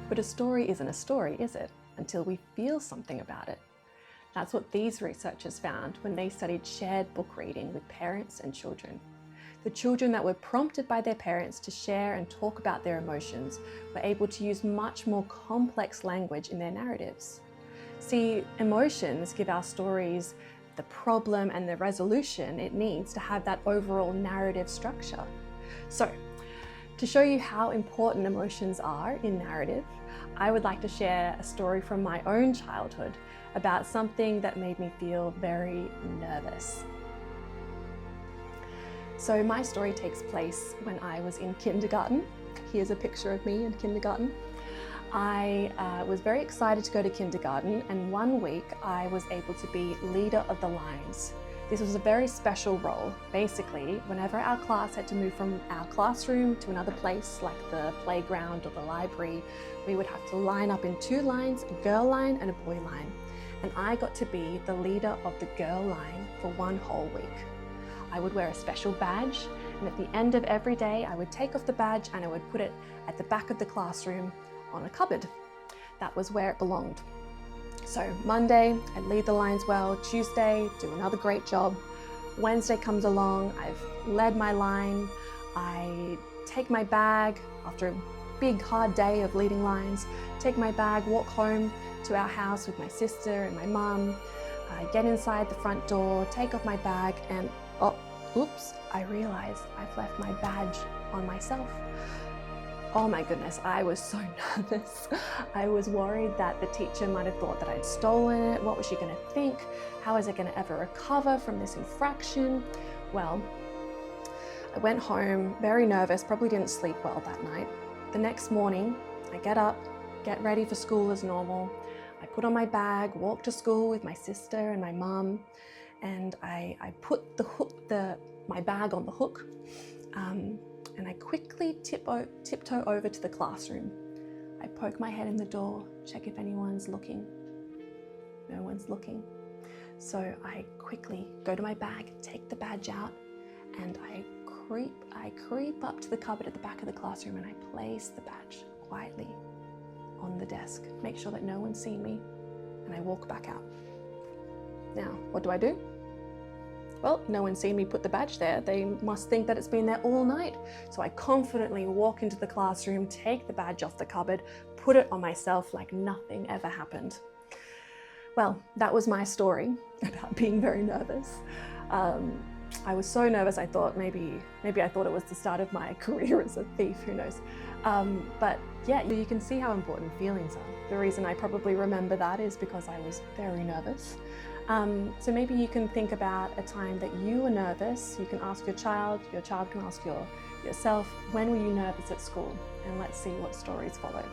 But a story isn't a story, is it? Until we feel something about it. That's what these researchers found when they studied shared book reading with parents and children. The children that were prompted by their parents to share and talk about their emotions were able to use much more complex language in their narratives. See, emotions give our stories the problem and the resolution it needs to have that overall narrative structure. So, to show you how important emotions are in narrative, I would like to share a story from my own childhood about something that made me feel very nervous. So my story takes place when I was in kindergarten. Here's a picture of me in kindergarten. I was very excited to go to kindergarten, and one week I was able to be leader of the lines. This was a very special role. Basically, whenever our class had to move from our classroom to another place, like the playground or the library, we would have to line up in two lines, a girl line and a boy line. And I got to be the leader of the girl line for one whole week. I would wear a special badge, and at the end of every day, I would take off the badge and I would put it at the back of the classroom on a cupboard. That was where it belonged. So Monday, I lead the lines well. Tuesday, do another great job. Wednesday comes along, I've led my line. I take my bag after a big hard day of leading lines, take my bag, walk home to our house with my sister and my mum. I get inside the front door, take off my bag, and oops, I realized I've left my badge on myself. Oh my goodness, I was so nervous. I was worried that the teacher might have thought that I'd stolen it. What was she going to think? How is I going to ever recover from this infraction? Well, I went home very nervous, probably didn't sleep well that night. The next morning, I get up, get ready for school as normal. I put on my bag, walk to school with my sister and my mum, and I put my bag on the hook. And I quickly tiptoe over to the classroom. I poke my head in the door, check if anyone's looking. No one's looking. So I quickly go to my bag, take the badge out, and I creep up to the cupboard at the back of the classroom, and I place the badge quietly on the desk. Make sure that no one's seen me, and I walk back out. Now, what do? Well, no one's seen me put the badge there. They must think that it's been there all night. So I confidently walk into the classroom, take the badge off the cupboard, put it on myself like nothing ever happened. Well, that was my story about being very nervous. I was so nervous, I thought maybe I thought it was the start of my career as a thief, who knows. But yeah, you can see how important feelings are. The reason I probably remember that is because I was very nervous. So maybe you can think about a time that you were nervous. You can ask your child can ask yourself, when were you nervous at school? And let's see what stories follow.